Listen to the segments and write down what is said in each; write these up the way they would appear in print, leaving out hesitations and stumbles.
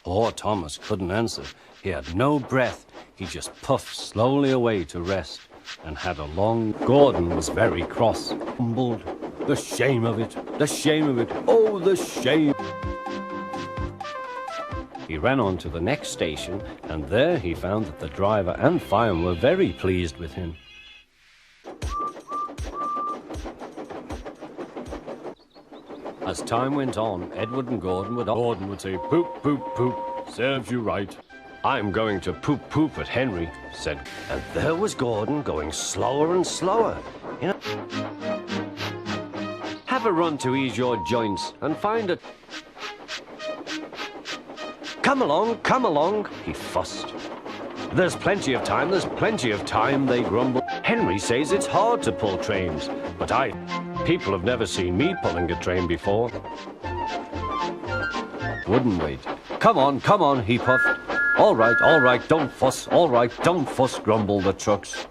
Poor Thomas couldn't answer. He had no breath. He just puffed slowly away to rest and had a long... Gordon was very cross. Humbled. The shame of it. The shame of it. Oh, the shame. He ran on to the next station, and there he found that the driver and fireman were very pleased with him. As time went on, Edward and Gordon would say, "Poop, poop, poop, serves you right." "I'm going to poop, poop at Henry," said. And there was Gordon going slower and slower. You know, have a run to ease your joints and find it. Come along, he fussed. There's plenty of time, they grumbled. Henry says it's hard to pull trains, but people have never seen me pulling a train before. Wouldn't wait. Come on, he puffed. All right, don't fuss, grumbled the trucks.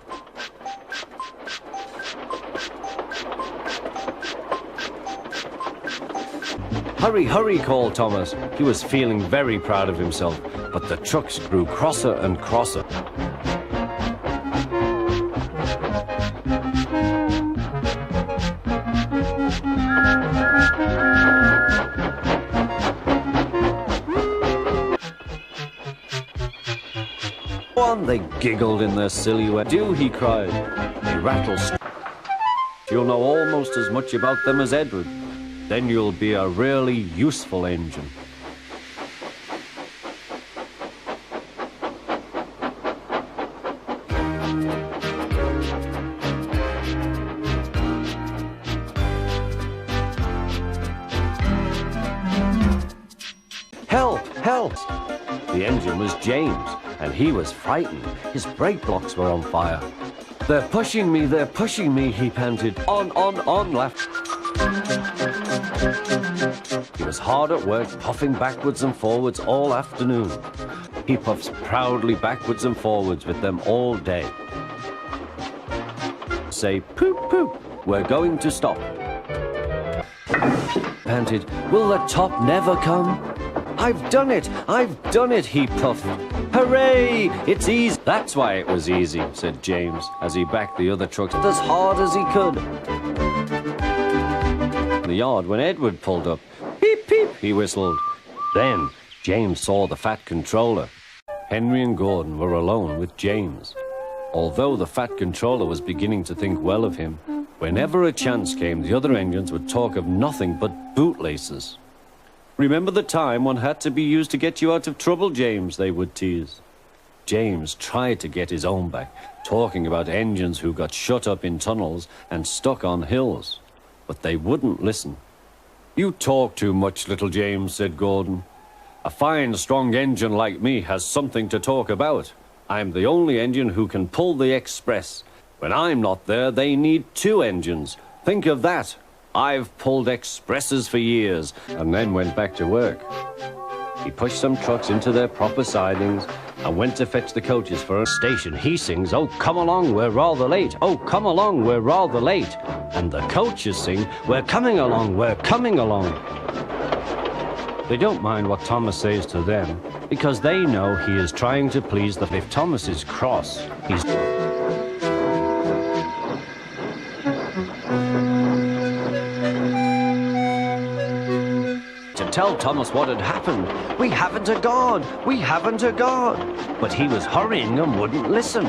Hurry, called Thomas. He was feeling very proud of himself, but the trucks grew crosser and crosser. They giggled in their silly way. "Do," he cried. They rattled. "You'll know almost as much about them as Edward. Then you'll be a really useful engine." Help! The engine was James, and he was frightened. His brake blocks were on fire. They're pushing me, he panted. On, laughed. He was hard at work, puffing backwards and forwards all afternoon. He puffs proudly backwards and forwards with them all day. Say, "Poop, poop, we're going to stop." Panted, "Will the top never come?" I've done it, he puffed. "Hooray, it's easy." "That's why it was easy," said James, as he backed the other trucks as hard as he could. In the yard, when Edward pulled up, "Peep, peep," he whistled. Then James saw the Fat Controller. Henry and Gordon were alone with James. Although the Fat Controller was beginning to think well of him, whenever a chance came, the other engines would talk of nothing but bootlaces. "Remember the time one had to be used to get you out of trouble, James?" they would tease. James tried to get his own back, talking about engines who got shut up in tunnels and stuck on hills. But they wouldn't listen. "You talk too much, little James," said Gordon. "A fine, strong engine like me has something to talk about. I'm the only engine who can pull the express. When I'm not there, they need 2 engines. Think of that. I've pulled expresses for years," and then went back to work. He pushed some trucks into their proper sidings and went to fetch the coaches for a station. He sings, "Oh, come along, we're rather late. Oh, come along, we're rather late." And the coaches sing, "We're coming along, we're coming along." They don't mind what Thomas says to them, because they know he is trying to please them. If Thomas is cross, he's... tell Thomas what had happened. "We haven't a guard! We haven't a guard!" But he was hurrying and wouldn't listen.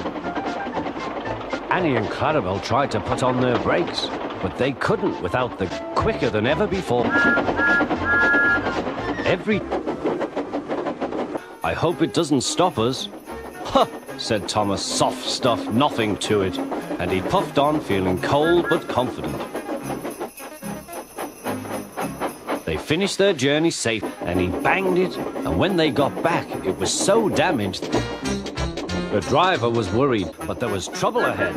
Annie and Clarabelle tried to put on their brakes, but they couldn't without the quicker than ever before. "I hope it doesn't stop us." "Huh," said Thomas, "soft stuff, nothing to it." And he puffed on, feeling cold but confident. They finished their journey safe, and he banged it, and when they got back, it was so damaged. The driver was worried, but there was trouble ahead.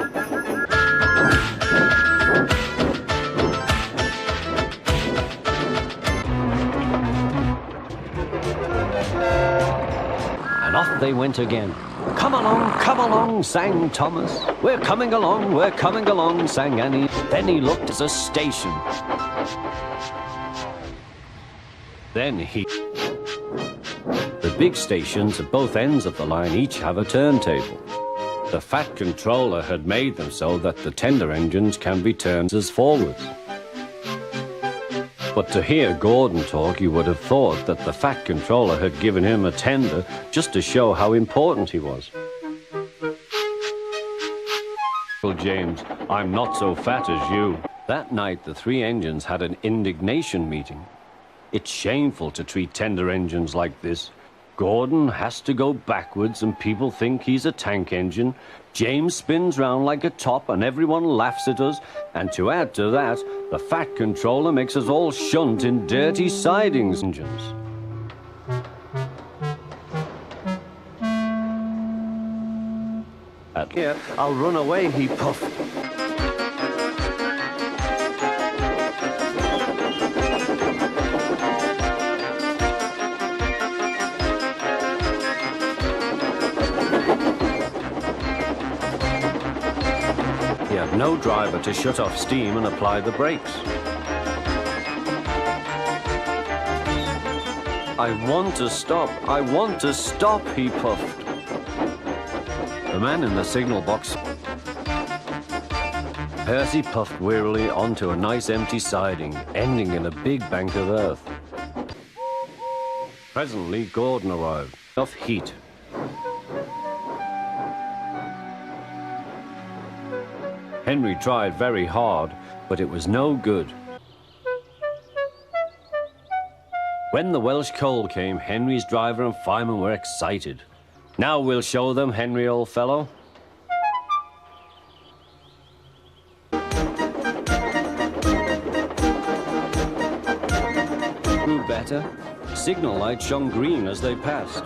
And off they went again. Come along, sang Thomas. We're coming along, sang Annie. Then he looked at a station. The big stations at both ends of the line each have a turntable. The Fat Controller had made them so that the tender engines can be turned as forwards. But to hear Gordon talk, you would have thought that the Fat Controller had given him a tender just to show how important he was. Well, James, I'm not so fat as you. That night, the three engines had an indignation meeting. It's shameful to treat tender engines like this. Gordon has to go backwards and people think he's a tank engine. James spins round like a top and everyone laughs at us. And to add to that, the Fat Controller makes us all shunt in dirty sidings engines. At here, I'll run away, he puffed. He had no driver to shut off steam and apply the brakes. I want to stop, he puffed. The man in the signal box. Percy puffed wearily onto a nice empty siding, ending in a big bank of earth. Presently, Gordon arrived. Enough heat. Henry tried very hard, but it was no good. When the Welsh coal came, Henry's driver and fireman were excited. Now we'll show them, Henry, old fellow. Grew better. Signal light shone green as they passed.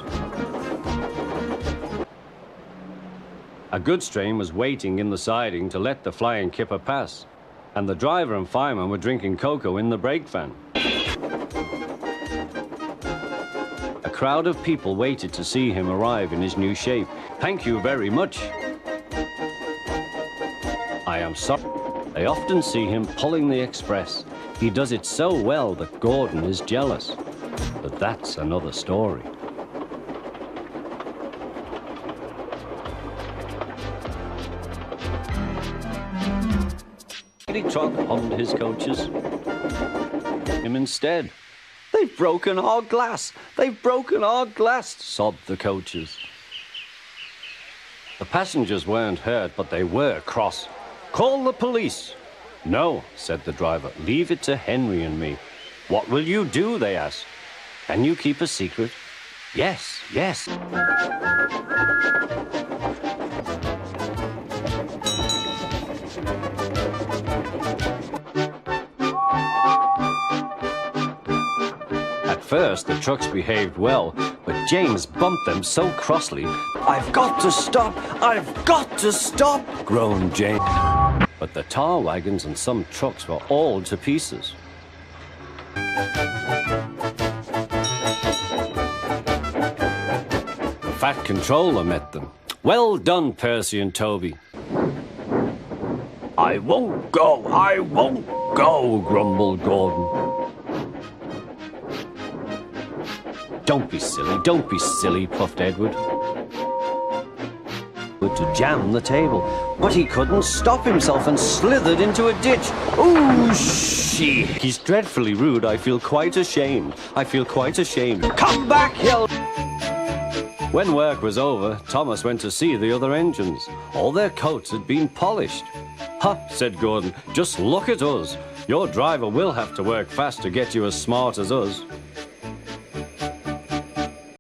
A goods train was waiting in the siding to let the flying kipper pass, and the driver and fireman were drinking cocoa in the brake van. A crowd of people waited to see him arrive in his new shape. Thank you very much. I am sorry. They often see him pulling the express. He does it so well that Gordon is jealous. But that's another story. Truck hummed his coaches. Him instead. They've broken our glass! They've broken our glass! Sobbed the coaches. The passengers weren't hurt, but they were cross. Call the police! No, said the driver. Leave it to Henry and me. What will you do? They asked. Can you keep a secret? Yes, yes. First, the trucks behaved well, but James bumped them so crossly. I've got to stop! I've got to stop! Groaned James. But the tar wagons and some trucks were all to pieces. The Fat Controller met them. Well done, Percy and Toby. I won't go! I won't go! Grumbled Gordon. Don't be silly, puffed Edward. To jam the table, but he couldn't stop himself and slithered into a ditch. Ooh, she! He's dreadfully rude. I feel quite ashamed. Come back, yelled. When work was over, Thomas went to see the other engines. All their coats had been polished. Ha, said Gordon, just look at us. Your driver will have to work fast to get you as smart as us.